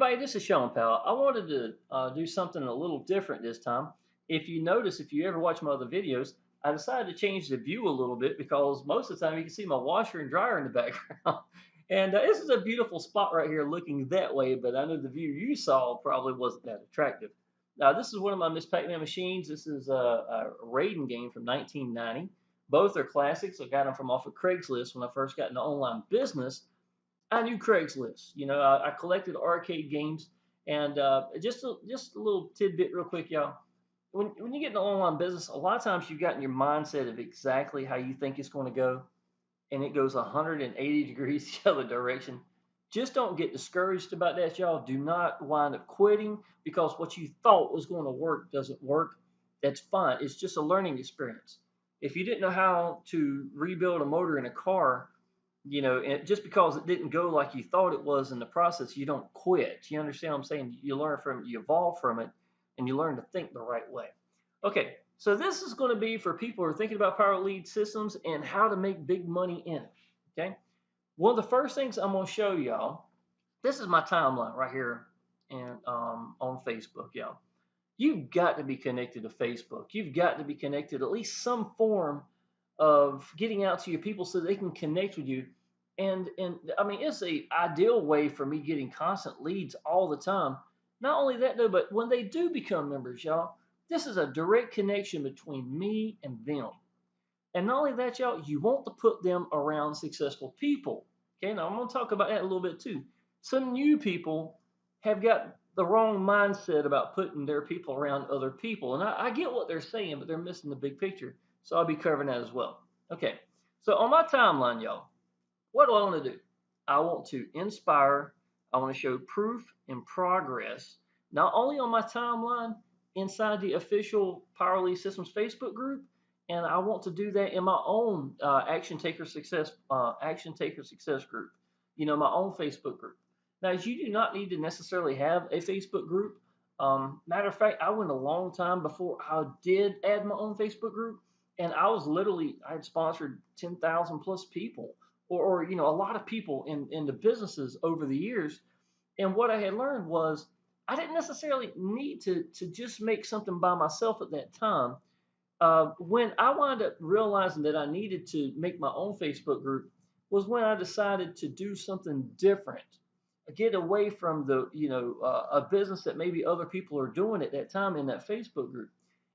everybody, this is Shawn Powell. I wanted to do something a little different this time. If you notice, if you ever watch my other videos, I decided to change the view a little bit because most of the time you can see my washer and dryer in the background. And this is a beautiful spot right here looking that way, but I know the view you saw probably wasn't that attractive. Now, this is one of my Miss Pac-Man machines. This is a Raiden game from 1990. Both are classics. I got them from off of Craigslist when I first got into online business. I knew Craigslist. I collected arcade games, and just a little tidbit, real quick, y'all. When you get into online business, a lot of times you've gotten your mindset of exactly how you think it's going to go, and it goes 180 degrees the other direction. Just don't get discouraged about that, y'all. Do not wind up quitting because what you thought was going to work doesn't work. That's fine. It's just a learning experience. If you didn't know how to rebuild a motor in a car, and just because it didn't go like you thought it was in the process, you don't quit. You understand what I'm saying? You learn from it, you evolve from it, and you learn to think the right way. Okay, so this is going to be for people who are thinking about power lead systems and how to make big money in it. Okay, one of the first things I'm going to show y'all. This is my timeline right here, and on Facebook, y'all. You've got to be connected to Facebook. You've got to be connected at least some form of getting out to your people so they can connect with you. And I mean, it's a ideal way for me getting constant leads all the time. Not only that though, but when they do become members, y'all, this is a direct connection between me and them. And not only that, y'all, you want to put them around successful people. Okay, now I'm going to talk about that a little bit too. Some new people have got the wrong mindset about putting their people around other people. And I get what they're saying, but they're missing the big picture. So I'll be covering that as well. Okay, so on my timeline, y'all, what do I want to do? I want to inspire, I want to show proof and progress, not only on my timeline, inside the official Power Lead Systems Facebook group, and I want to do that in my own Action Taker Success group. My own Facebook group. Now, you do not need to necessarily have a Facebook group. Matter of fact, I went a long time before I did add my own Facebook group, and I had sponsored 10,000 plus people, or a lot of people in the businesses over the years. And what I had learned was I didn't necessarily need to just make something by myself at that time. When I wound up realizing that I needed to make my own Facebook group was when I decided to do something different, get away from a business that maybe other people are doing at that time in that Facebook group.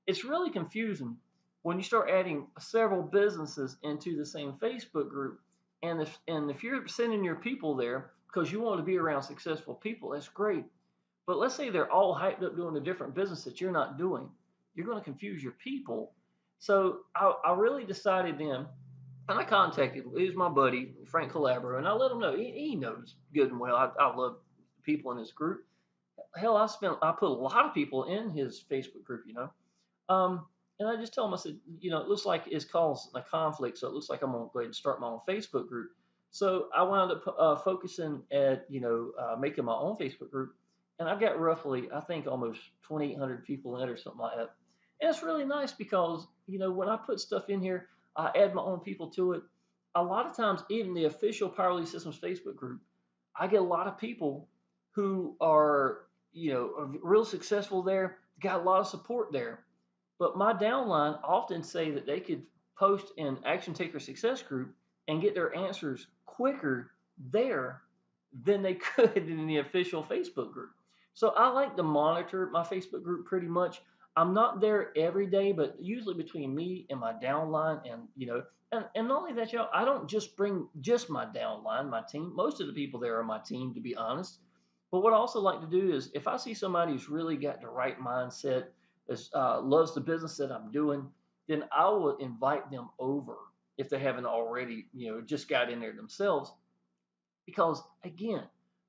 It's really confusing when you start adding several businesses into the same Facebook group. And if you're sending your people there because you want to be around successful people, that's great. But let's say they're all hyped up doing a different business that you're not doing. You're going to confuse your people. So I really decided then, and I contacted, he was my buddy, Frank Calabro, and I let him know. He knows good and well I love people in his group. Hell, I put a lot of people in his Facebook group. And I just told him, I said, it looks like it's causing a conflict, so it looks like I'm going to go ahead and start my own Facebook group. So I wound up focusing at, making my own Facebook group. And I've got roughly, I think, almost 2,800 people in it or something like that. And it's really nice because, when I put stuff in here, I add my own people to it. A lot of times, even the official Power Lead Systems Facebook group, I get a lot of people who are, real successful there, got a lot of support there. But my downline often say that they could post in Action Taker Success group and get their answers quicker there than they could in the official Facebook group. So I like to monitor my Facebook group pretty much. I'm not there every day, but usually between me and my downline, and not only that, y'all, I don't just bring just my downline, my team. Most of the people there are my team, to be honest. But what I also like to do is if I see somebody who's really got the right mindset, loves the business that I'm doing, then I will invite them over if they haven't already, just got in there themselves. Because again,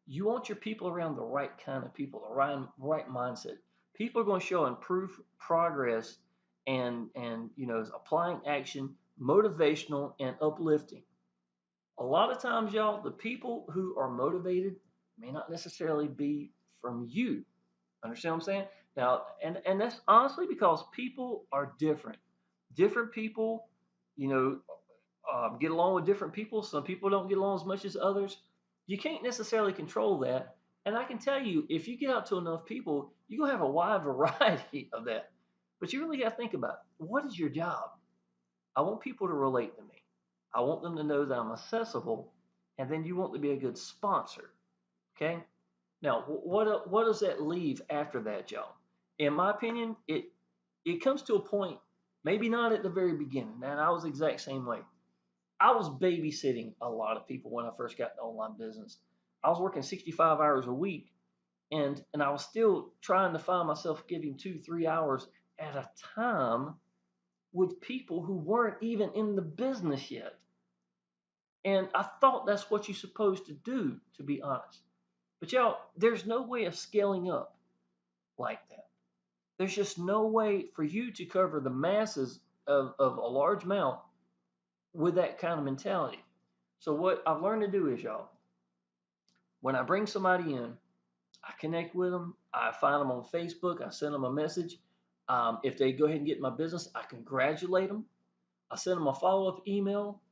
you want your people around the right kind of people, the right mindset. People are going to show improved progress and applying action, motivational and uplifting. A lot of times, y'all, the people who are motivated may not necessarily be from you. Understand what I'm saying? Now, and that's honestly because people are different. Different people, you know, get along with different people. Some people don't get along as much as others. You can't necessarily control that. And I can tell you, if you get out to enough people, you're going to have a wide variety of that. But you really got to think about it. What is your job? I want people to relate to me. I want them to know that I'm accessible. And then you want to be a good sponsor. Okay? Now, what does that leave after that, Joe? In my opinion, it comes to a point, maybe not at the very beginning, and I was the exact same way. I was babysitting a lot of people when I first got into online business. I was working 65 hours a week, and I was still trying to find myself giving 2, 3 hours at a time with people who weren't even in the business yet. And I thought that's what you're supposed to do, to be honest. But y'all, there's no way of scaling up like that. There's just no way for you to cover the masses of a large amount with that kind of mentality. So what I've learned to do is, y'all, when I bring somebody in, I connect with them. I find them on Facebook. I send them a message. If they go ahead and get my business, I congratulate them. I send them a follow-up email,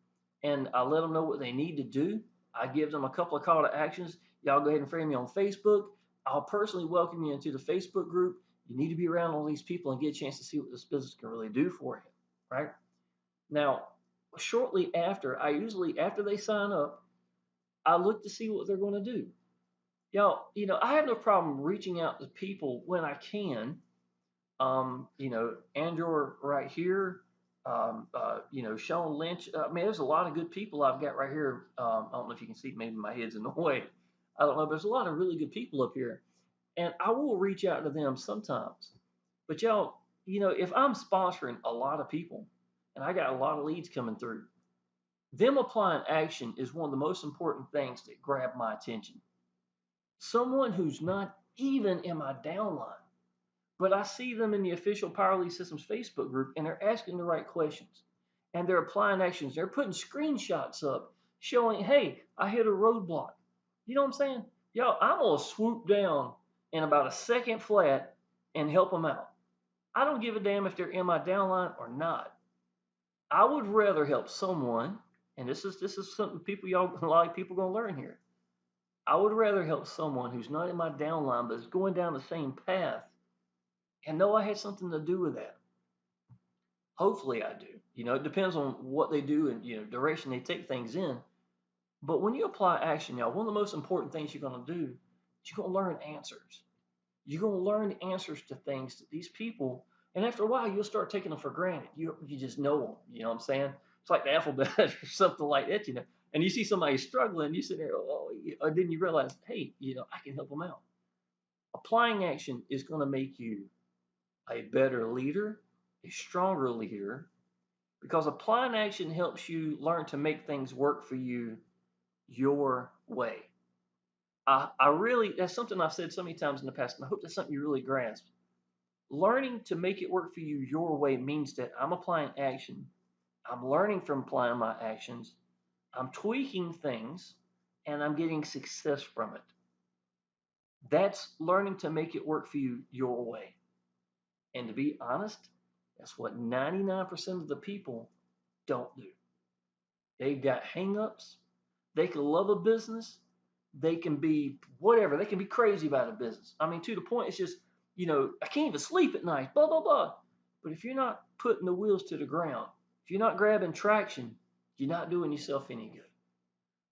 and I let them know what they need to do. I give them a couple of call to actions. Y'all go ahead and friend me on Facebook. I'll personally welcome you into the Facebook group. You need to be around all these people and get a chance to see what this business can really do for you, right? Now, shortly after, after they sign up, I look to see what they're going to do. Y'all, I have no problem reaching out to people when I can. Andrew right here, Shawn Lynch. I mean, there's a lot of good people I've got right here. I don't know if you can see, maybe my head's in the way. I don't know, but there's a lot of really good people up here. And I will reach out to them sometimes. But y'all, if I'm sponsoring a lot of people and I got a lot of leads coming through, them applying action is one of the most important things that grab my attention. Someone who's not even in my downline, but I see them in the official Power Lead Systems Facebook group and they're asking the right questions and they're applying actions. They're putting screenshots up showing, hey, I hit a roadblock. You know what I'm saying? Yo, I'm going to swoop down in about a second flat and help them out. I don't give a damn if they're in my downline or not. I would rather help someone, and this is something a lot of people gonna learn here. I would rather help someone who's not in my downline but is going down the same path and know I had something to do with that. Hopefully I do. It depends on what they do and direction they take things in. But when you apply action, y'all, one of the most important things you're gonna do is you're gonna learn answers. You're gonna learn answers to things that these people, and after a while you'll start taking them for granted. You just know them. You know what I'm saying? It's like the alphabet or something like that. And you see somebody struggling, you sit there, or then you realize, hey, I can help them out. Applying action is going to make you a better leader, a stronger leader, because applying action helps you learn to make things work for you your way. I really, that's something I've said so many times in the past, and I hope that's something you really grasp. Learning to make it work for you your way means that I'm applying action. I'm learning from applying my actions. I'm tweaking things and I'm getting success from it. That's learning to make it work for you your way. And to be honest, that's what 99% of the people don't do. They've got hangups. They can love a business. They can be whatever. They can be crazy about a business. I mean, to the point, it's just, I can't even sleep at night, blah, blah, blah. But if you're not putting the wheels to the ground, if you're not grabbing traction, you're not doing yourself any good.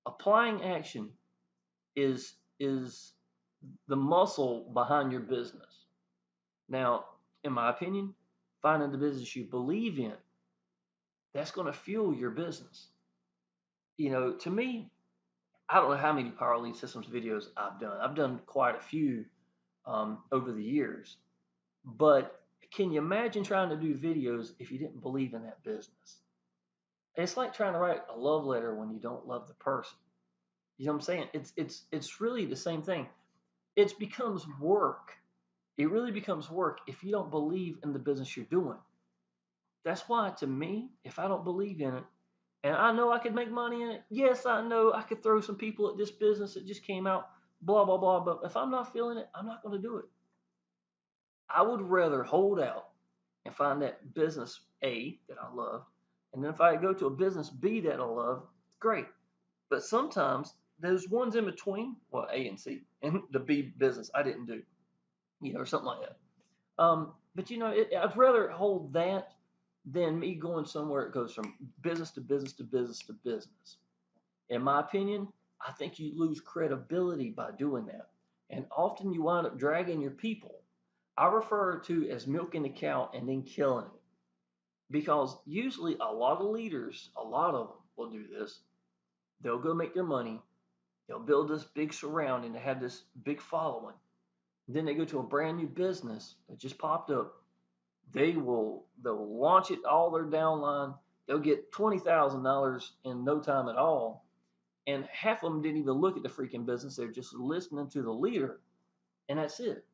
Applying action is the muscle behind your business. Now, in my opinion, finding the business you believe in, that's going to fuel your business. To me, I don't know how many Power Lead Systems videos I've done. I've done quite a few over the years. But can you imagine trying to do videos if you didn't believe in that business? It's like trying to write a love letter when you don't love the person. You know what I'm saying? It's really the same thing. It becomes work. It really becomes work if you don't believe in the business you're doing. That's why, to me, if I don't believe in it, and I know I could make money in it, yes, I know I could throw some people at this business that just came out, blah, blah, blah, but if I'm not feeling it, I'm not going to do it. I would rather hold out and find that business A that I love, and then if I go to a business B that I love, great. But sometimes those ones in between, well, A and C, and the B business I didn't do, or something like that. But I'd rather hold that than me going somewhere it goes from business to business to business to business. In my opinion, I think you lose credibility by doing that. And often you wind up dragging your people. I refer to as milking the cow and then killing it. Because usually a lot of leaders, a lot of them will do this. They'll go make their money. They'll build this big surrounding. They have this big following. Then they go to a brand new business that just popped up. They'll launch it all their downline. They'll get $20,000 in no time at all. And half of them didn't even look at the freaking business. They're just listening to the leader, and that's it.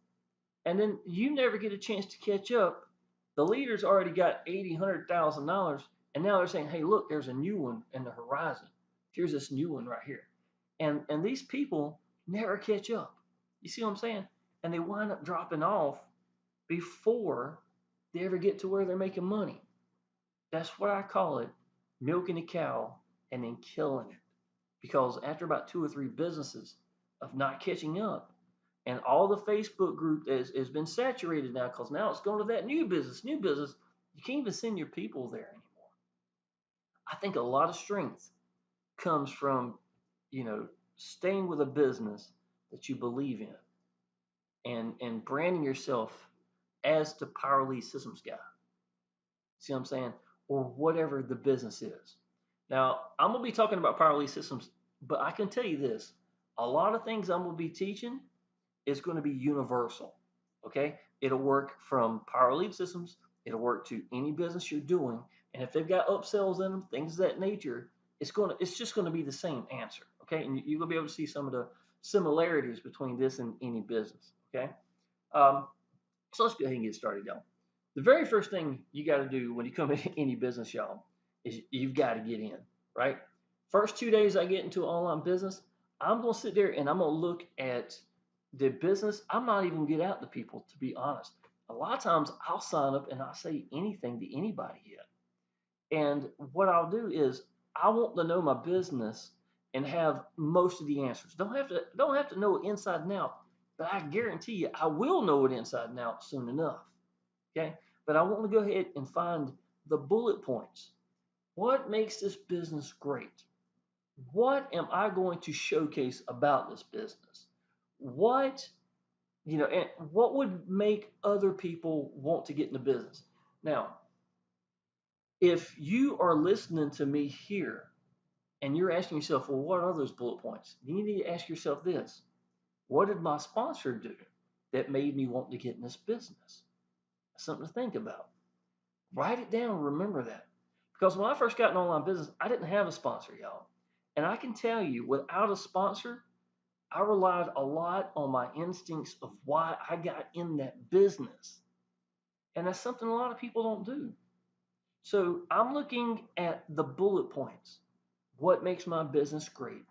And then you never get a chance to catch up. The leader's already got $80,000, $100,000, and now they're saying, "Hey, look, there's a new one in the horizon. Here's this new one right here." And these people never catch up. You see what I'm saying? And they wind up dropping off before they ever get to where they're making money. That's what I call it, milking a cow and then killing it. Because after about 2 or 3 businesses of not catching up, and all the Facebook group has been saturated now because now it's going to that new business, you can't even send your people there anymore. I think a lot of strength comes from, staying with a business that you believe in and branding yourself as the Power Lead Systems guy. See what I'm saying? Or whatever the business is. Now, I'm going to be talking about Power Lead Systems, but I can tell you this. A lot of things I'm going to be teaching is going to be universal. Okay? It'll work from Power Lead Systems. It'll work to any business you're doing. And if they've got upsells in them, things of that nature, it's just going to be the same answer. Okay? And you're going to be able to see some of the similarities between this and any business. Okay? So let's go ahead and get started, y'all. The very first thing you got to do when you come into any business, y'all, is you've got to get in, right? First 2 days I get into an online business, I'm going to sit there and I'm going to look at the business. I'm not even going to get out to people, to be honest. A lot of times I'll sign up and I'll say anything to anybody yet. And what I'll do is I want to know my business and have most of the answers. Don't have to know it inside and out, but I guarantee you I will know it inside and out soon enough. Okay? But I want to go ahead and find the bullet points. What makes this business great? What am I going to showcase about this business? What, and what would make other people want to get in the business? Now, if you are listening to me here and you're asking yourself, well, what are those bullet points? You need to ask yourself this. What did my sponsor do that made me want to get in this business? Something to think about. Write it down. Remember that. Because when I first got in online business, I didn't have a sponsor, y'all. And I can tell you, without a sponsor, I relied a lot on my instincts of why I got in that business. And that's something a lot of people don't do. So I'm looking at the bullet points. What makes my business great?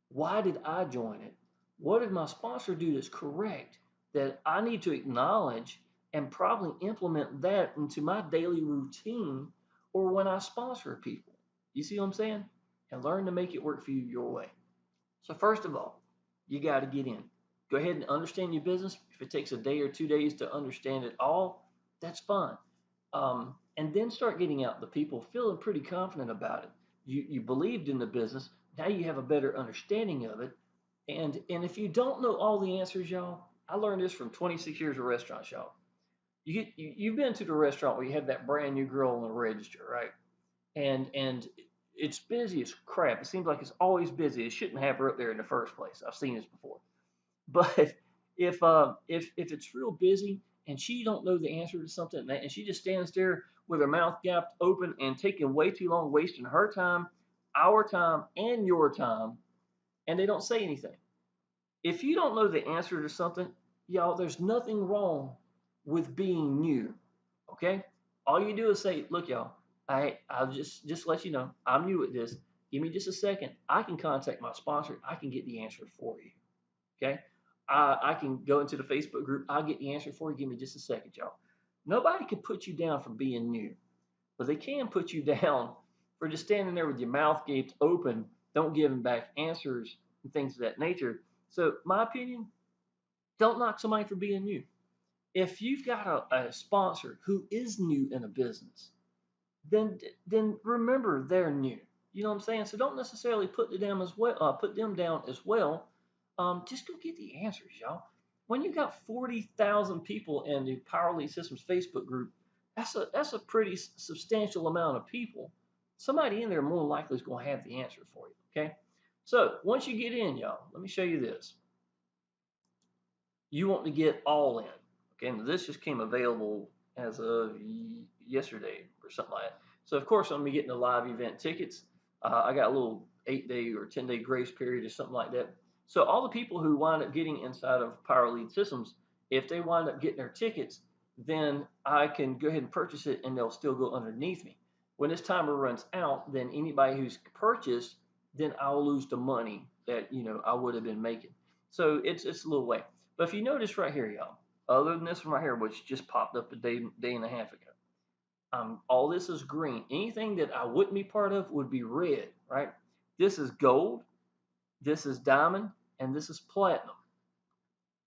Why did I join it? What did my sponsor do that's correct that I need to acknowledge and probably implement that into my daily routine or when I sponsor people? You see what I'm saying? And learn to make it work for you your way. So first of all, you got to get in. Go ahead and understand your business. If it takes a day or 2 days to understand it all, that's fine. And then start getting out the people feeling pretty confident about it. You believed in the business. Now you have a better understanding of it. And if you don't know all the answers, y'all, I learned this from 26 years of restaurants, y'all. You've been to the restaurant where you have that brand new girl on the register, right? And it's busy as crap. It seems like it's always busy. It shouldn't have her up there in the first place. I've seen this before. But if it's real busy and she don't know the answer to something and she just stands there with her mouth gapped open and taking way too long, wasting her time, our time, and your time, and they don't say anything. If you don't know the answer to something, y'all, there's nothing wrong with being new. Okay? All you do is say, look, y'all, I'll just let you know, I'm new at this. Give me just a second. I can contact my sponsor. I can get the answer for you. Okay? I can go into the Facebook group. I'll get the answer for you. Give me just a second, y'all. Nobody can put you down for being new, but they can put you down for just standing there with your mouth gaped open, don't give them back answers, and things of that nature. So my opinion, don't knock somebody for being new. If you've got a sponsor who is new in a business, then remember they're new. You know what I'm saying? So don't necessarily put them down as well. Just go get the answers, y'all. When you got 40,000 people in the Power Lead Systems Facebook group, that's a pretty substantial amount of people. Somebody in there more likely is going to have the answer for you. Okay. So once you get in, y'all, let me show you this. You want to get all in. Okay, and this just came available as of yesterday or something like that. So of course I'm gonna be getting the live event tickets. I got a little 8-day or 10-day grace period or something like that. So all the people who wind up getting inside of Power Lead Systems, if they wind up getting their tickets, then I can go ahead and purchase it and they'll still go underneath me. When this timer runs out, then anybody who's purchased, then I'll lose the money that I would have been making. So it's a little way. But if you notice right here, y'all, other than this one right here, which just popped up a day and a half ago, all this is green. Anything that I wouldn't be part of would be red, right? This is gold, this is diamond, and this is platinum.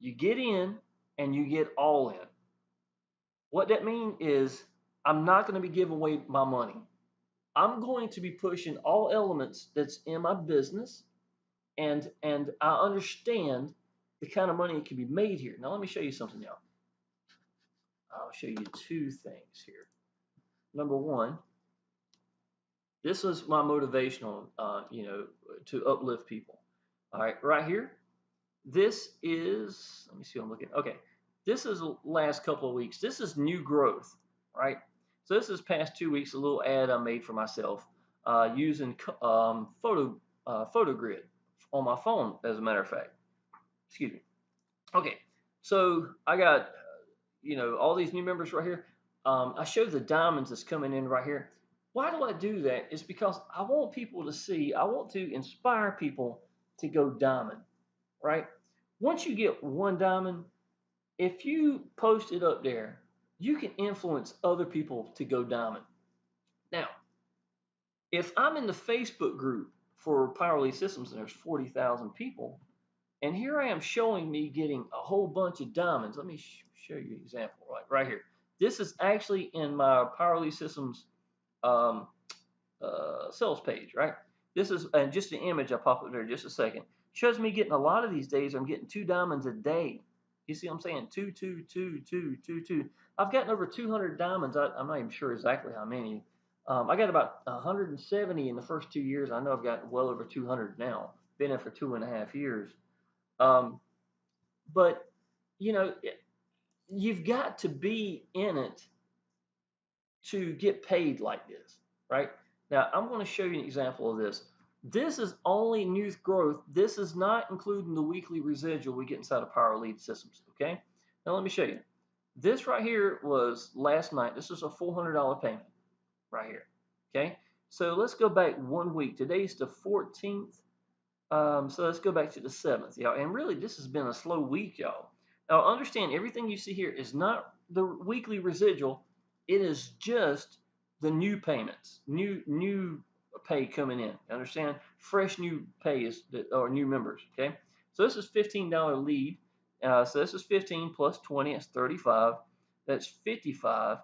You get in and you get all in. What that means is I'm not going to be giving away my money. I'm going to be pushing all elements that's in my business, and I understand the kind of money that can be made here. Now let me show you something, y'all. I'll show you two things here. Number one, this is my motivational, to uplift people. All right, right here. This is, let me see what I'm looking at. Okay, this is the last couple of weeks. This is new growth, right? So this is past 2 weeks, a little ad I made for myself using photo grid on my phone, as a matter of fact. Excuse me. Okay, so I got all these new members right here. I show the diamonds that's coming in right here. Why do I do that? It's because I want people to see, I want to inspire people to go diamond, right? Once you get one diamond, if you post it up there, you can influence other people to go diamond. Now, if I'm in the Facebook group for Power Lead Systems and there's 40,000 people, and here I am showing me getting a whole bunch of diamonds. Let me show you an example right here. This is actually in my Power Lead Systems um, sales page, right? This is, and just the image I pop up there just a second, shows me getting a lot of these days. I'm getting 2 diamonds a day. You see what I'm saying? Two, two, two, two, two, two. I've gotten over 200 diamonds. I'm not even sure exactly how many. I got about 170 in the first 2 years. I know I've got well over 200 now. Been in for 2.5 years. Um, but you've got to be in it to get paid like this, right? Now, I'm going to show you an example of this. This is only new growth. This is not including the weekly residual we get inside of Power Lead Systems, okay? Now, let me show you. This right here was last night. This is a $400 payment right here, okay? So let's go back 1 week. Today's the 14th. So let's go back to the 7th, y'all. And really, this has been a slow week, y'all. Now, understand, everything you see here is not the weekly residual. It is just the new payments, new pay coming in. Understand? Fresh new pay or new members. Okay. So this is $15 lead. So this is 15 plus 20. That's 35. That's 55.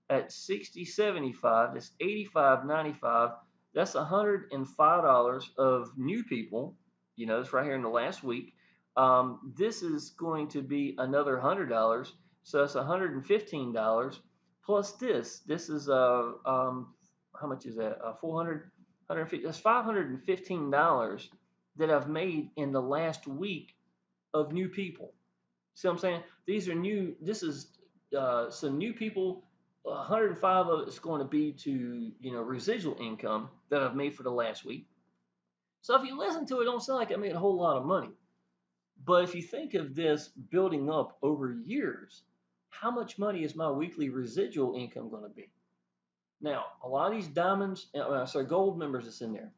That's 60, 75. That's 85, 95. That's $105 of new people. It's right here in the last week. This is going to be another $100. So that's $115 plus this. This is how much is that? 400, 150. That's $515 that I've made in the last week of new people. See what I'm saying? These are new. This is some new people. 105 of it's going to be to residual income that I've made for the last week. So if you listen to it, don't sound like I made a whole lot of money. But if you think of this building up over years, how much money is my weekly residual income going to be? Now, a lot of these diamonds, gold members that's in there,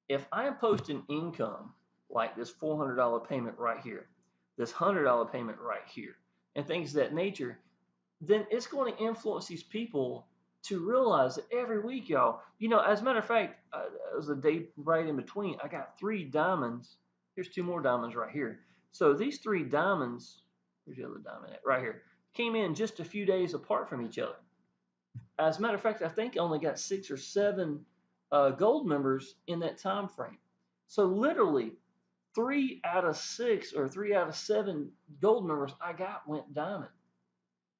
if I am posting income like this $400 payment right here, this $100 payment right here, and things of that nature, then it's going to influence these people to realize that every week, y'all, as a matter of fact, it was a day right in between, I got 3 diamonds Here's two more diamonds right here. So these three diamonds, where's the other diamond at? Right here, came in just a few days apart from each other. As a matter of fact, I think I only got 6 or 7 gold members in that time frame. So literally, 3 out of 6 or 3 out of 7 gold members I got went diamond.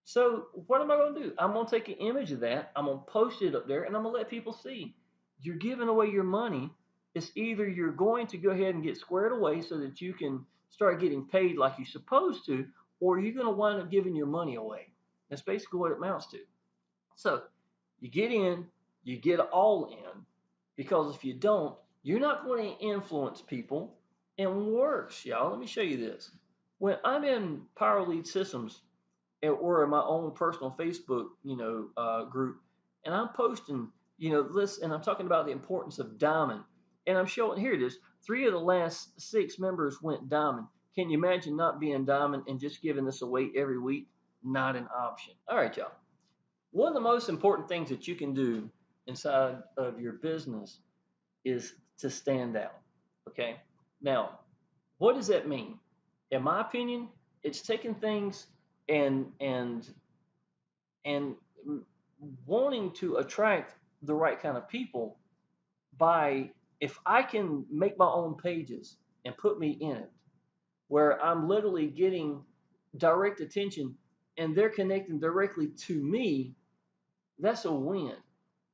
So what am I going to do? I'm going to take an image of that. I'm going to post it up there, and I'm going to let people see. You're giving away your money. It's either you're going to go ahead and get squared away so that you can start getting paid like you're supposed to, or you're going to wind up giving your money away. That's basically what it amounts to. So you get in, you get all in, because if you don't, you're not going to influence people. And worse, y'all, let me show you this. When I'm in Power Lead Systems, or in my own personal Facebook, group, and I'm posting, this, and I'm talking about the importance of diamond, and I'm showing, here it is, 3 of the last 6 members went diamond. Can you imagine not being diamond and just giving this away every week? Not an option. All right, y'all. One of the most important things that you can do inside of your business is to stand out. Okay. Now, what does that mean? In my opinion, it's taking things and wanting to attract the right kind of people by, if I can make my own pages and put me in it, where I'm literally getting direct attention and they're connecting directly to me, that's a win.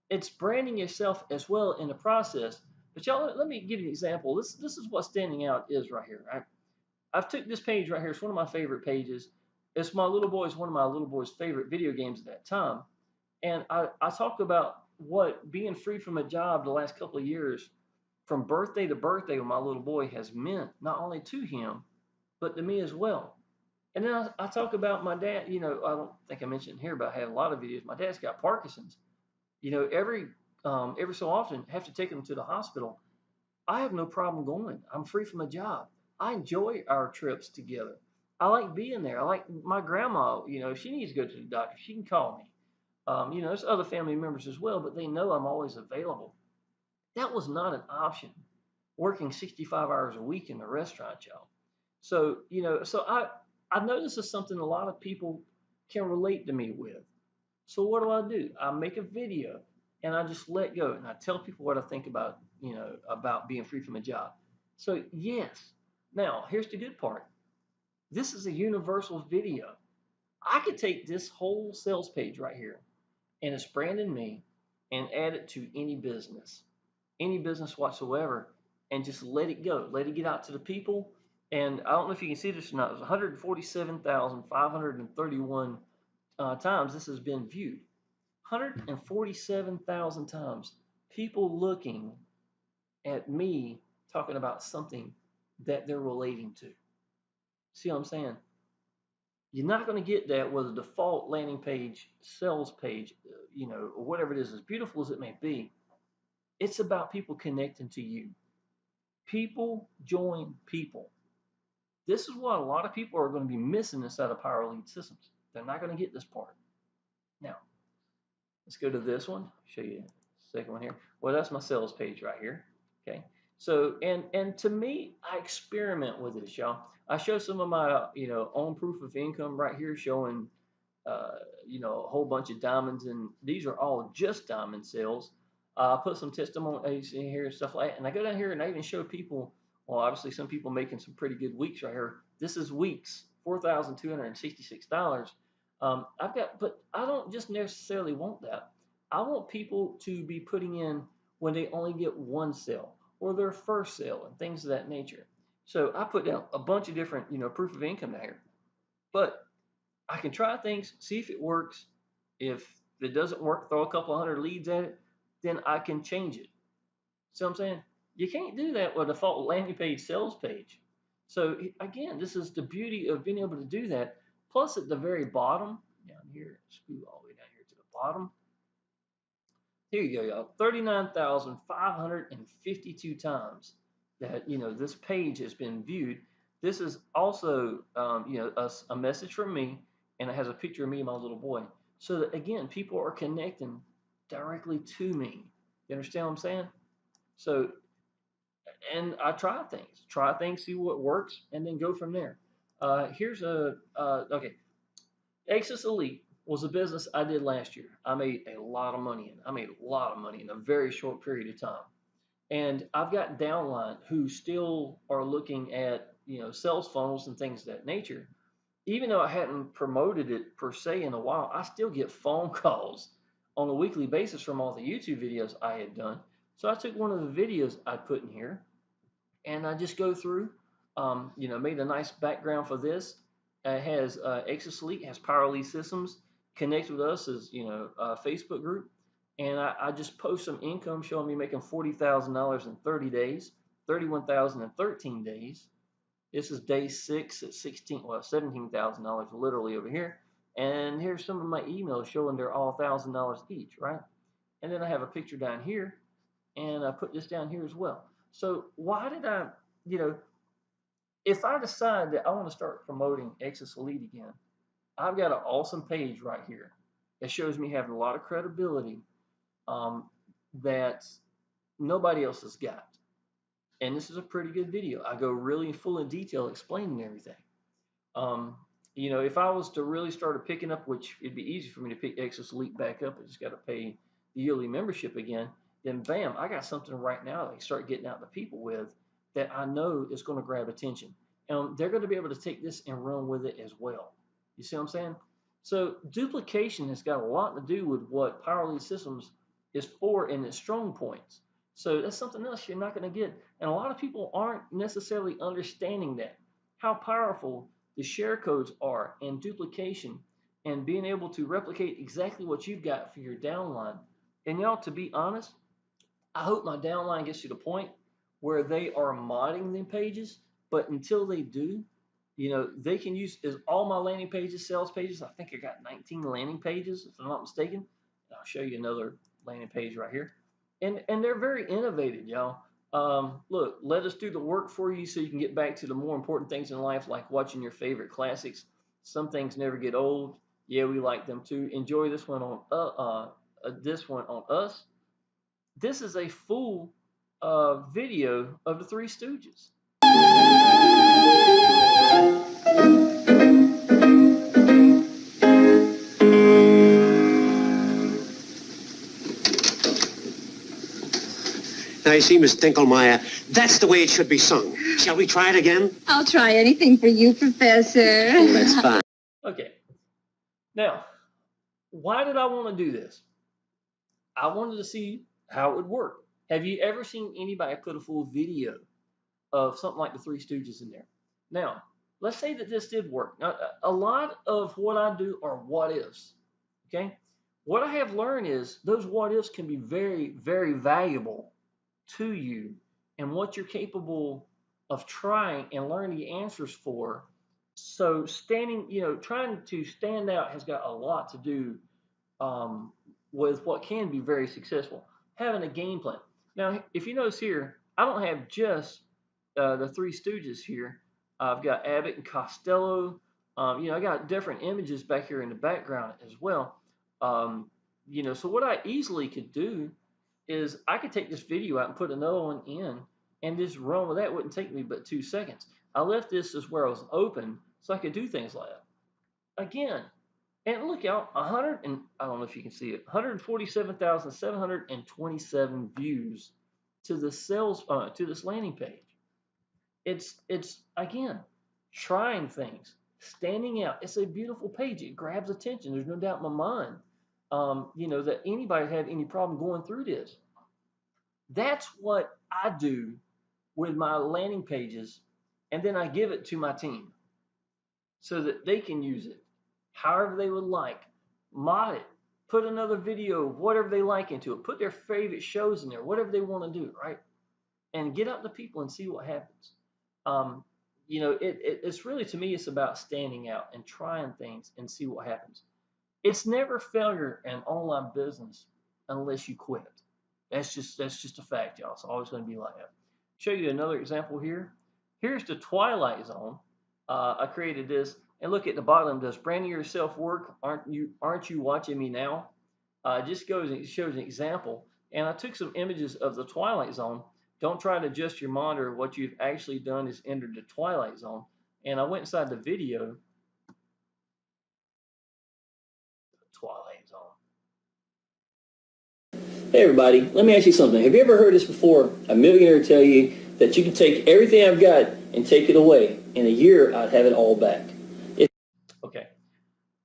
It's branding yourself as well in the process. But y'all, let me give you an example. This is what standing out is right here. Right? I've took this page right here. It's one of my favorite pages. It's one of my little boy's favorite video games at that time. And I talk about what being free from a job the last couple of years, from birthday to birthday with my little boy, has meant not only to him, but to me as well. And then I talk about my dad. I don't think I mentioned here, but I have a lot of videos. My dad's got Parkinson's. Every so often, I have to take him to the hospital. I have no problem going. I'm free from a job. I enjoy our trips together. I like being there. I like my grandma. If she needs to go to the doctor, she can call me. There's other family members as well, but they know I'm always available. That was not an option, working 65 hours a week in the restaurant, y'all. So, I know this is something a lot of people can relate to me with. So what do? I make a video and I just let go and I tell people what I think about being free from a job. So yes. Now, here's the good part. This is a universal video. I could take this whole sales page right here and it's branding me and add it to any business whatsoever, and just let it go, let it get out to the people. And I don't know if you can see this or not. It was 147,531 times this has been viewed. 147,000 times people looking at me talking about something that they're relating to. See what I'm saying? You're not going to get that with a default landing page, sales page, or whatever it is, as beautiful as it may be. It's about people connecting to you. People join people. This is what a lot of people are going to be missing inside of Power Lead Systems. They're not going to get this part. Now, let's go to this one. Show you the second one here. Well, that's my sales page right here. Okay. So, and to me, I experiment with this, y'all. I show some of my, own proof of income right here, showing, a whole bunch of diamonds, and these are all just diamond sales. I put some testimonies in here and stuff like that, and I go down here and I even show people. Well, obviously, some people making some pretty good weeks right here. This is weeks, $4,266. But I don't just necessarily want that. I want people to be putting in when they only get one sale or their first sale and things of that nature. So I put down a bunch of different, proof of income here. But I can try things, see if it works. If it doesn't work, throw a couple hundred leads at it, then I can change it. See what I'm saying? You can't do that with a default landing page sales page. So again, this is the beauty of being able to do that. Plus at the very bottom, down here, screw all the way down here to the bottom. Here you go, y'all. 39,552 times that this page has been viewed. This is also a message from me, and it has a picture of me and my little boy. So that again, people are connecting directly to me. You understand what I'm saying? So and I try things, see what works, and then go from there. Here's a okay. Axis Elite was a business I did last year. I made a lot of money in. I made a lot of money in a very short period of time. And I've got Downline who still are looking at sales funnels and things of that nature. Even though I hadn't promoted it per se in a while, I still get phone calls on a weekly basis from all the YouTube videos I had done. So I took one of the videos I put in here and I just go through, made a nice background for this. It has Axis Elite, has Power Lead Systems, connect with us as a Facebook group, and I just post some income showing me making $40,000 in 30 days, 31,000 in 13 days. This is day 6 at 16, well, $17,000 literally over here. And here's some of my emails showing they're all $1,000 each, right? And then I have a picture down here, and I put this down here as well. So why did I, you know, if I decide that I want to start promoting Axis Elite again, I've got an awesome page right here that shows me having a lot of credibility um, that nobody else has got. And this is a pretty good video. I go really full in detail explaining everything. Um, if I was to really start picking up, which it'd be easy for me to pick Axis Elite back up, I just got to pay the yearly membership again. Then bam, I got something right now that I can start getting out to people with that I know is going to grab attention, and they're going to be able to take this and run with it as well. You see what I'm saying? So duplication has got a lot to do with what Power Lead Systems is for in its strong points. So that's something else you're not going to get, and a lot of people aren't necessarily understanding that how powerful the share codes are and duplication and being able to replicate exactly what you've got for your downline. And y'all, to be honest, I hope my downline gets to the point where they are modding the pages, but until they do, they can use is all my landing pages, sales pages. I think I got 19 landing pages, if I'm not mistaken. I'll show you another landing page right here. And they're very innovative, y'all. Look, let us do the work for you so you can get back to the more important things in life, like watching your favorite classics. Some things never get old. Yeah, we like them too. Enjoy this one on us. This is a full video of the Three Stooges. Now, you see, Miss Dinkelmeyer, that's the way it should be sung. Shall we try it again? I'll try anything for you, Professor. Oh, that's fine. Okay. Now, why did I want to do this? I wanted to see how it would work. Have you ever seen anybody put a full video of something like the Three Stooges in there? Now, let's say that this did work. Now, a lot of what I do are what ifs. Okay? What I have learned is those what ifs can be very, very valuable to you and what you're capable of trying and learning the answers for. So trying to stand out has got a lot to do with what can be very successful. Having a game plan. Now, if you notice here, I don't have just the Three Stooges here. I've got Abbott and Costello. I got different images back here in the background as well. So what I easily could do is I could take this video out and put another one in and just run with that. It wouldn't take me but 2 seconds. I left this as where I was open so I could do things like that. Again, and look out, I don't know if you can see it, 147,727 views to the to this landing page. It's again trying things, standing out. It's a beautiful page. It grabs attention. There's no doubt in my mind. That anybody have any problem going through this. That's what I do with my landing pages, and then I give it to my team so that they can use it however they would like. Mod it, put another video of whatever they like into it, put their favorite shows in there, whatever they want to do, right? And get out to people and see what happens. It's really, to me, it's about standing out and trying things and see what happens. It's never failure in online business unless you quit. That's just a fact, y'all. It's always going to be like that. Show you another example here. Here's the Twilight Zone. I created this, and look at the bottom. Does branding yourself work? Aren't you watching me now? Just shows an example, and I took some images of the Twilight Zone Don't try to adjust your monitor. What you've actually done is entered the Twilight Zone. And I went inside the video, Twilight Zone. Hey everybody, let me ask you something. Have you ever heard this before? A millionaire tell you that you can take everything I've got and take it away. In a year, I'd have it all back. Okay.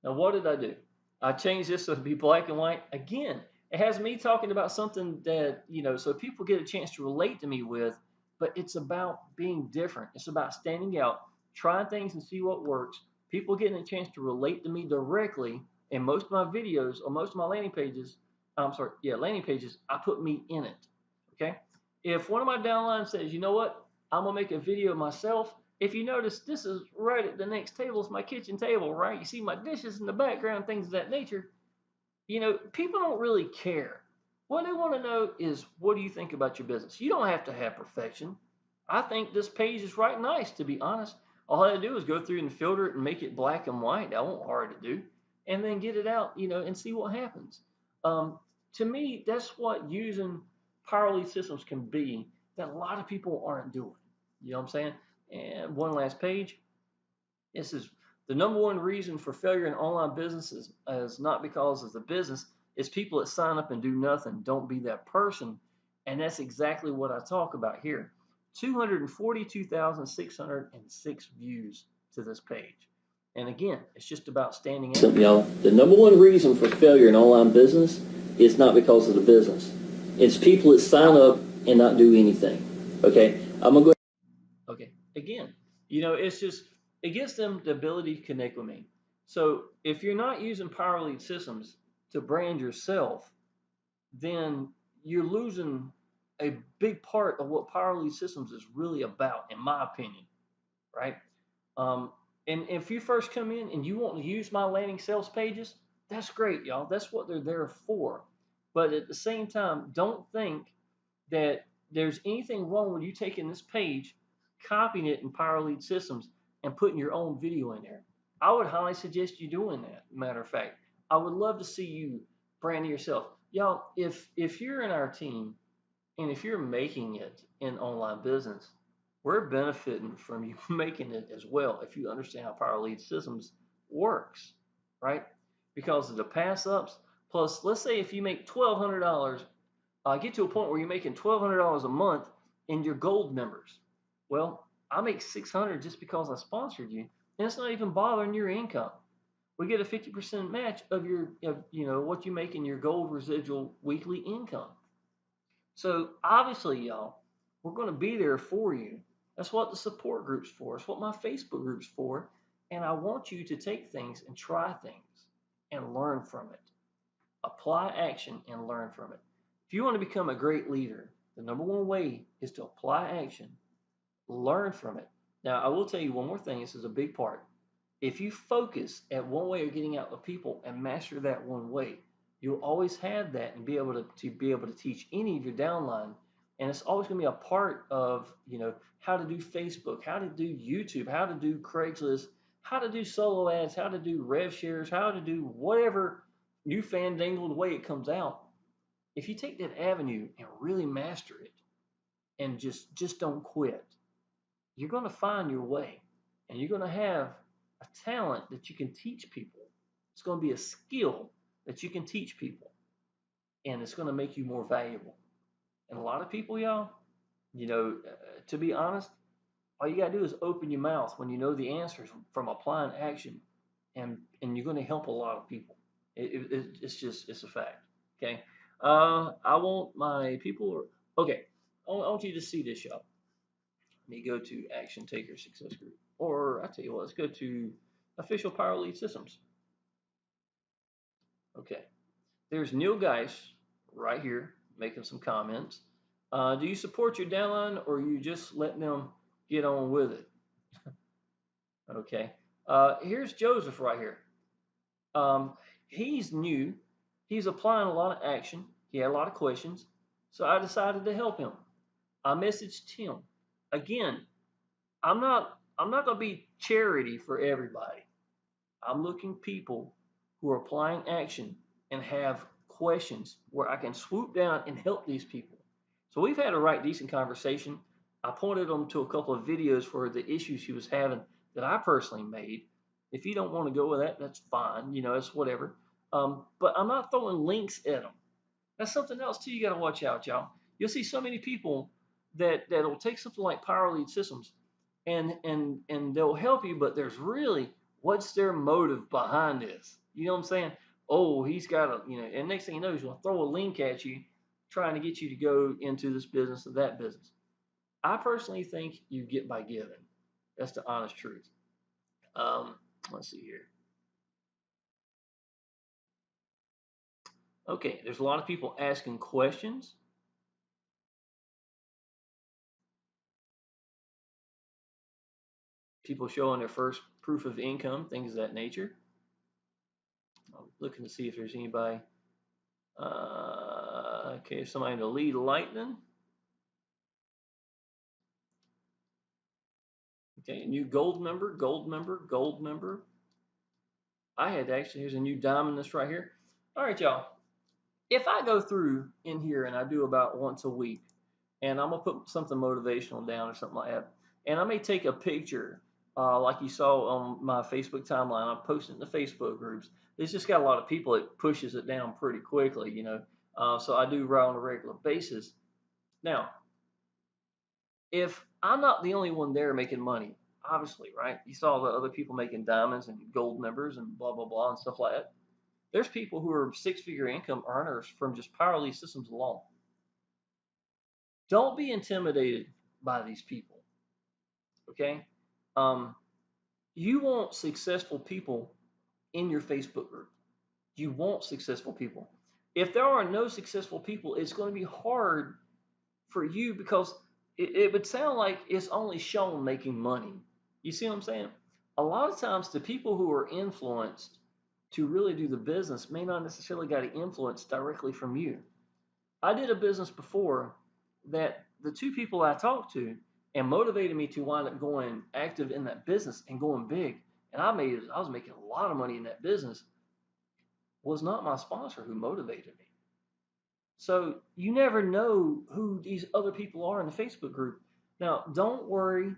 Now what did I do? I changed this so it'd be black and white. Again, it has me talking about something that, so people get a chance to relate to me with, but it's about being different. It's about standing out, trying things and see what works. People getting a chance to relate to me directly. In most of my videos or most of my landing pages, landing pages, I put me in it. Okay. If one of my downlines says, you know what, I'm gonna make a video myself. If you notice, this is right at the next table. It's my kitchen table, right? You see my dishes in the background, things of that nature. People don't really care. What they want to know is, what do you think about your business? You don't have to have perfection. I think this page is right nice, to be honest. All I had to do is go through and filter it and make it black and white. That won't hard to do. And then get it out, and see what happens. To me, that's what using power lead systems can be that a lot of people aren't doing. You know what I'm saying? And one last page. This is the number one reason for failure in online businesses is not because of the business. It's people that sign up and do nothing. Don't be that person. And that's exactly what I talk about here. 242,606 views to this page. And again, it's just about standing out. Y'all, the number one reason for failure in online business is not because of the business. It's people that sign up and not do anything. Okay, I'm gonna go. Okay, again, it gives them the ability to connect with me. So if you're not using Power Lead Systems to brand yourself, then you're losing a big part of what Power Lead Systems is really about, in my opinion, right? And if you first come in and you want to use my landing sales pages, that's great, y'all. That's what they're there for. But at the same time, don't think that there's anything wrong with you taking this page, copying it in Power Lead Systems, and putting your own video in there. I would highly suggest you doing that. Matter of fact, I would love to see you brand yourself. Y'all, if you're in our team and if you're making it in online business, we're benefiting from you making it as well if you understand how Power Lead Systems works, right? Because of the pass ups, plus let's say if you make $1,200, get to a point where you're making $1,200 a month in your gold members. Well, I make $600 just because I sponsored you, and it's not even bothering your income. We get a 50% match of what you make in your gold residual weekly income. So obviously, y'all, we're going to be there for you. That's what the support group's for. It's what my Facebook group's for. And I want you to take things and try things and learn from it. Apply action and learn from it. If you want to become a great leader, the number one way is to apply action, learn from it. Now, I will tell you one more thing. This is a big part. If you focus at one way of getting out to people and master that one way, you'll always have that and be able to teach any of your downline. And it's always going to be a part of how to do Facebook, how to do YouTube, how to do Craigslist, how to do solo ads, how to do rev shares, how to do whatever new fandangled way it comes out. If you take that avenue and really master it and just don't quit, you're going to find your way, and you're going to have a talent that you can teach people. It's going to be a skill that you can teach people, and it's going to make you more valuable. And a lot of people, y'all, to be honest, all you got to do is open your mouth when you know the answers from applying action, and you're going to help a lot of people. It's a fact. Okay. I want my people. Okay. I want you to see this, y'all. Let me go to Action Taker Success Group. Or I tell you what, let's go to Official Power Lead Systems. Okay. There's Neil Geis right here making some comments. Do you support your downline, or you just letting them get on with it? Okay. Here's Joseph right here. He's new. He's applying a lot of action. He had a lot of questions. So I decided to help him. I messaged him. Again, I'm not going to be charity for everybody. I'm looking people who are applying action and have questions where I can swoop down and help these people. So we've had a right decent conversation. I pointed him to a couple of videos for the issues he was having that I personally made. If you don't want to go with that, that's fine. It's whatever. But I'm not throwing links at him. That's something else too. You got to watch out, y'all. You'll see so many people that'll take something like Power Lead Systems and they'll help you, but there's really what's their motive behind this? You know what I'm saying? Oh, he's got and next thing you know, he's gonna throw a link at you, trying to get you to go into this business or that business. I personally think you get by giving. That's the honest truth. Um, let's see here. Okay, there's a lot of people asking questions. People showing their first proof of income, things of that nature. I'm looking to see if there's anybody. Okay, somebody in the lead lightning. Okay, new gold member, gold member, gold member. Here's a new diamond list right here. All right, y'all. If I go through in here and I do about once a week, and I'm gonna put something motivational down or something like that, and I may take a picture, like you saw on my Facebook timeline. I'm posting it in the Facebook groups. It's just got a lot of people. It pushes it down pretty quickly, so I do right on a regular basis. Now, if I'm not the only one there making money, obviously, right? You saw the other people making diamonds and gold members and blah blah blah and stuff like that. There's people who are six-figure income earners from just Power Lead Systems alone. Don't be intimidated by these people, okay? Um, you want successful people in your Facebook group. You want successful people. If there are no successful people, it's going to be hard for you because it would sound like it's only Shawn making money. You see what I'm saying? A lot of times, the people who are influenced to really do the business may not necessarily get influence directly from you. I did a business before that the two people I talked to and motivated me to wind up going active in that business and going big, and I was making a lot of money in that business, was not my sponsor who motivated me. So you never know who these other people are in the Facebook group. Now, don't worry,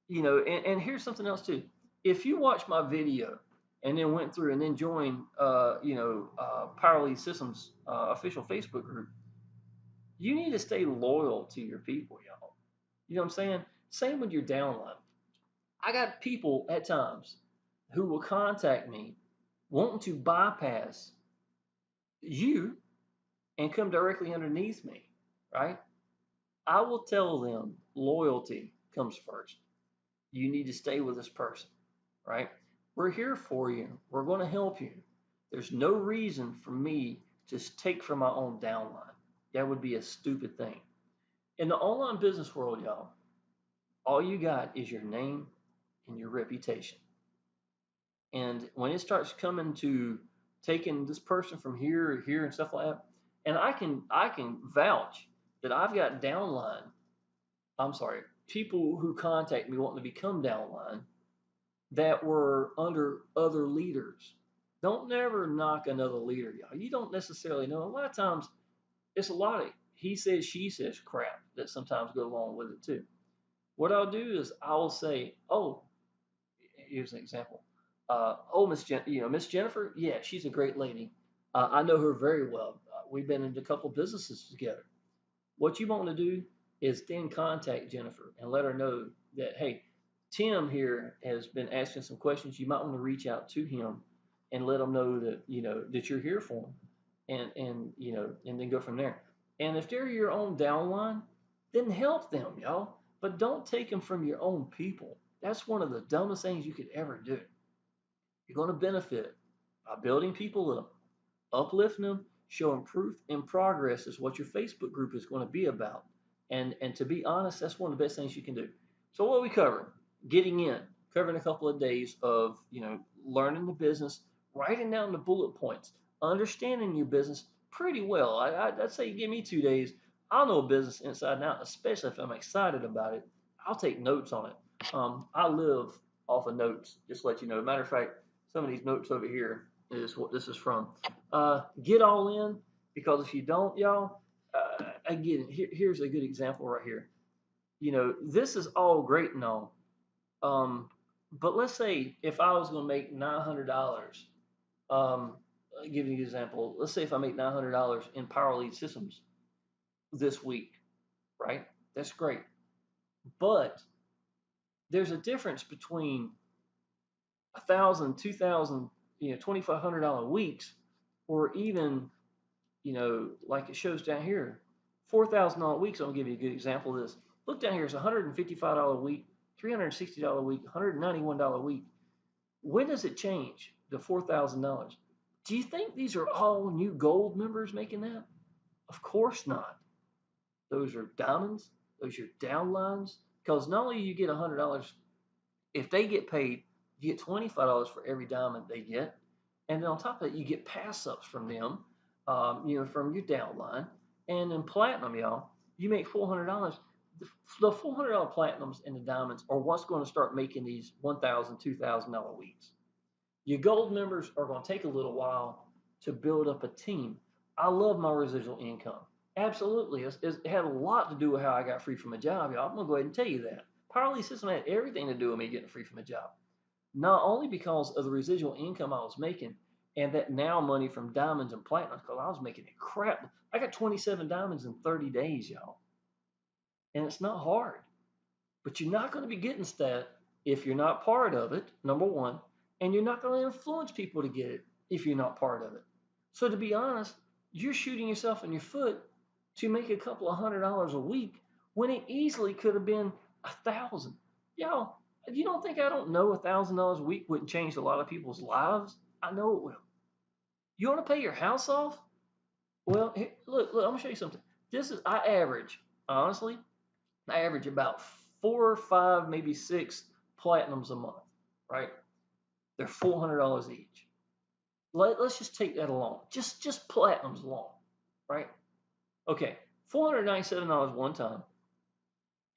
and here's something else too. If you watch my video and then went through and then joined, Power Lead Systems official Facebook group, you need to stay loyal to your people, y'all. You know what I'm saying? Same with your downline. I got people at times who will contact me wanting to bypass you and come directly underneath me, right? I will tell them loyalty comes first. You need to stay with this person, right? We're here for you. We're going to help you. There's no reason for me to take from my own downline. That would be a stupid thing. In the online business world, y'all, all you got is your name and your reputation. And when it starts coming to taking this person from here or here and stuff like that, and I can vouch that I've got downline. I'm sorry, people who contact me wanting to become downline that were under other leaders. Don't never knock another leader, y'all. You don't necessarily know. A lot of times, it's a lot of he says, she says crap that sometimes go along with it too. What I'll do is I'll say, oh, here's an example. Miss Jennifer, yeah, she's a great lady. I know her very well. We've been in a couple of businesses together. What you want to do is then contact Jennifer and let her know that, hey, Tim here has been asking some questions. You might want to reach out to him and let him know that that you're here for him, and then go from there. And if they're your own downline, then help them, y'all. But don't take them from your own people. That's one of the dumbest things you could ever do. You're going to benefit by building people up, uplifting them, showing proof and progress is what your Facebook group is going to be about. And to be honest, that's one of the best things you can do. So what are we covering? Getting in, covering a couple of days of learning the business, writing down the bullet points, understanding your business pretty well. I'd say give me 2 days. I'll know a business inside and out, especially if I'm excited about it. I'll take notes on it. I live off of notes, just to let you know. Matter of fact, some of these notes over here is what this is from. Get all in, because if you don't, y'all, again, here's a good example right here. This is all great and all. But let's say if I was going to make $900, I'll give you an example. Let's say if I make $900 in Power Lead Systems this week, right? That's great. But there's a difference between 1,000, 2,000, $2,500 weeks, or even, like it shows down here, $4,000 weeks. I'm gonna give you a good example of this. Look down here, it's $155 a week, $360 a week, $191 a week. When does it change to $4,000? Do you think these are all new gold members making that? Of course not. Those are diamonds, those are downlines, because not only you get $100, if they get paid, you get $25 for every diamond they get. And then on top of that, you get pass ups from them, from your downline. And in platinum, y'all, you make $400. The $400 platinums and the diamonds are what's going to start making these $1,000, $2,000 weeks. Your gold members are going to take a little while to build up a team. I love my residual income. Absolutely. It had a lot to do with how I got free from a job, y'all. I'm going to go ahead and tell you that. Power Lead System had everything to do with me getting free from a job. Not only because of the residual income I was making and that now money from diamonds and platinums, because I was making it crap. I got 27 diamonds in 30 days, y'all. And it's not hard. But you're not going to be getting that if you're not part of it, number one. And you're not going to influence people to get it if you're not part of it. So to be honest, you're shooting yourself in your foot to make a couple of $100 a week when it easily could have been $1,000. Y'all, you don't think I don't know $1,000 a week wouldn't change a lot of people's lives? I know it will. You want to pay your house off? Well, here, look, I'm going to show you something. I average about 4 or 5, maybe 6 platinums a month, right? They're $400 each. Let's just take that alone. Just platinums alone, right? Okay, $497 one time.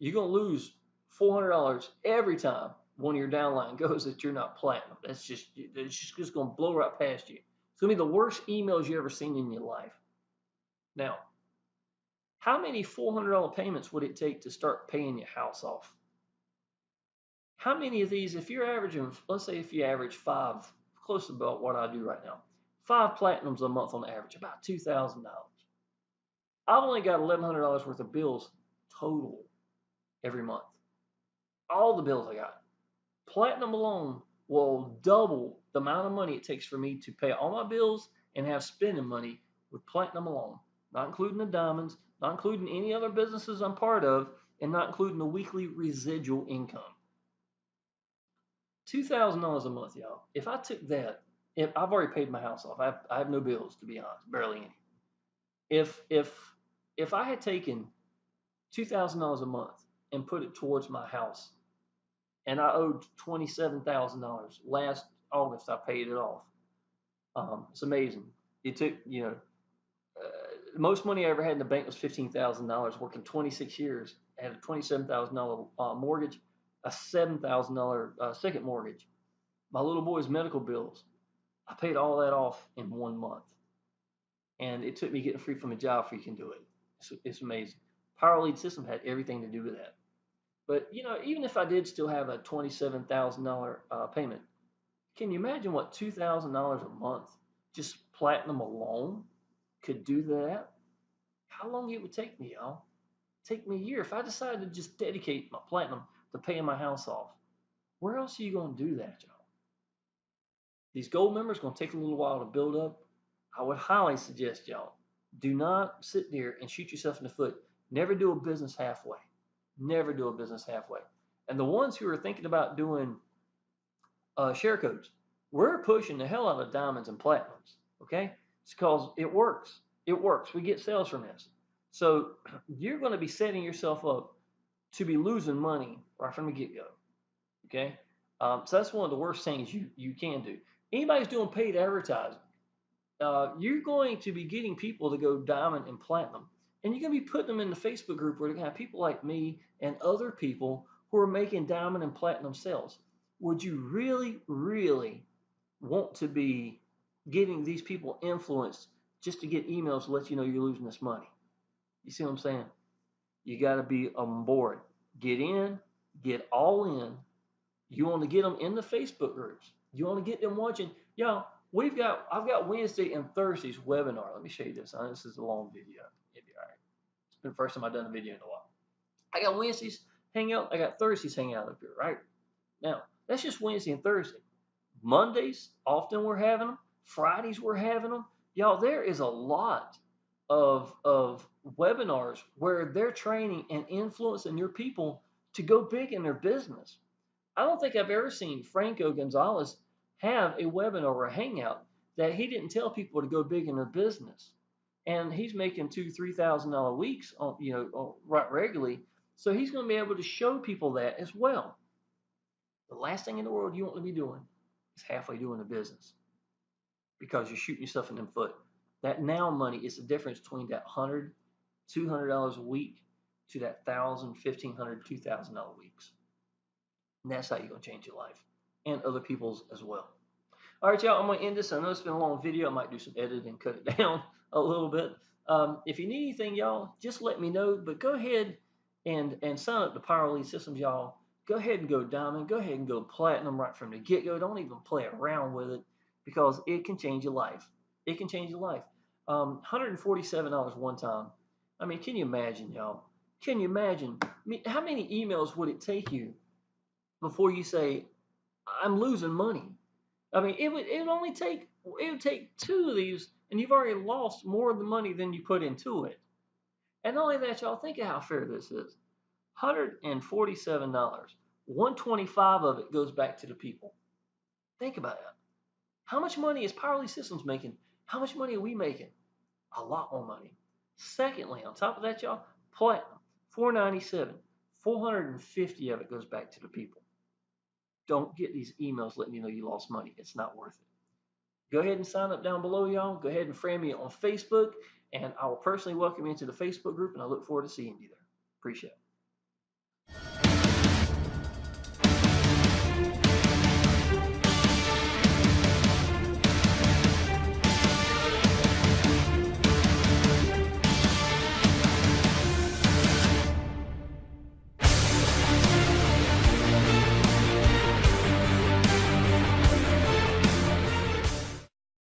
You're going to lose $400 every time one of your downline goes that you're not platinum. It's just going to blow right past you. It's going to be the worst emails you ever seen in your life. Now, how many $400 payments would it take to start paying your house off? How many of these, if you're averaging, let's say if you average 5, close to about what I do right now, 5 platinums a month on average, about $2,000. I've only got $1,100 worth of bills total every month. All the bills I got. Platinum alone will double the amount of money it takes for me to pay all my bills and have spending money with platinum alone. Not including the diamonds, not including any other businesses I'm part of, and not including the weekly residual income. $2,000 a month, y'all. If I took that, I've already paid my house off. I have no bills, to be honest, barely any. If I had taken $2,000 a month and put it towards my house, and I owed $27,000 last August, I paid it off. It's amazing. It took, the most money I ever had in the bank was $15,000. Working 26 years, I had a $27,000 mortgage, a $7,000 second mortgage. My little boy's medical bills, I paid all that off in 1 month. And it took me getting free from a job for you can do it. It's amazing. Power Lead System had everything to do with that. But, even if I did still have a $27,000 payment, can you imagine what $2,000 a month, just platinum alone, could do that? How long it would take me, y'all? Take me a year. If I decided to just dedicate my platinum to paying my house off, where else are you going to do that, y'all? These gold members are going to take a little while to build up. I would highly suggest, y'all, do not sit there and shoot yourself in the foot. Never do a business halfway. Never do a business halfway. And the ones who are thinking about doing share codes, we're pushing the hell out of diamonds and platinums, okay? It's because it works. It works. We get sales from this. So you're going to be setting yourself up to be losing money right from the get-go, okay? So that's one of the worst things you can do. Anybody's doing paid advertising, you're going to be getting people to go diamond and platinum. And you're going to be putting them in the Facebook group where they're going to have people like me and other people who are making diamond and platinum sales. Would you really, really want to be getting these people influenced just to get emails to let you know you're losing this money? You see what I'm saying? You got to be on board. Get in, get all in. You want to get them in the Facebook groups. You want to get them watching. Y'all, I've got Wednesday and Thursdays webinar. Let me show you this. This is a long video. It'll be all right. It's been the first time I've done a video in a while. I got Wednesdays hangout. I got Thursdays hangout up here, right? Now, that's just Wednesday and Thursday. Mondays, often we're having them. Fridays, we're having them. Y'all, there is a lot of webinars where they're training and influencing your people to go big in their business. I don't think I've ever seen Franco Gonzalez have a webinar or a hangout that he didn't tell people to go big in their business. And he's making $2,000-3,000 weeks right regularly. So he's going to be able to show people that as well. The last thing in the world you want to be doing is halfway doing a business, because you're shooting yourself in the foot. That now money is the difference between that $100, $200 a week to that $1,000, $1,500, $2,000 weeks. And that's how you're going to change your life and other people's as well. All right, y'all, I'm going to end this. I know it's been a long video. I might do some editing and cut it down a little bit. If you need anything, y'all, just let me know. But go ahead and sign up to Power Lead Systems, y'all. Go ahead and go diamond. Go ahead and go platinum right from the get-go. Don't even play around with it, because it can change your life. It can change your life. $147 one time. I mean, can you imagine, y'all? Can you imagine? How many emails would it take you before you say, I'm losing money? I mean, it would take 2 of these, and you've already lost more of the money than you put into it. And not only that, y'all, think of how fair this is. $147. $125 of it goes back to the people. Think about that. How much money is Power Lead Systems making? How much money are we making? A lot more money. Secondly, on top of that, y'all, platinum, $497. $450 of it goes back to the people. Don't get these emails letting you know you lost money. It's not worth it. Go ahead and sign up down below, y'all. Go ahead and friend me on Facebook, and I will personally welcome you into the Facebook group, and I look forward to seeing you there. Appreciate it.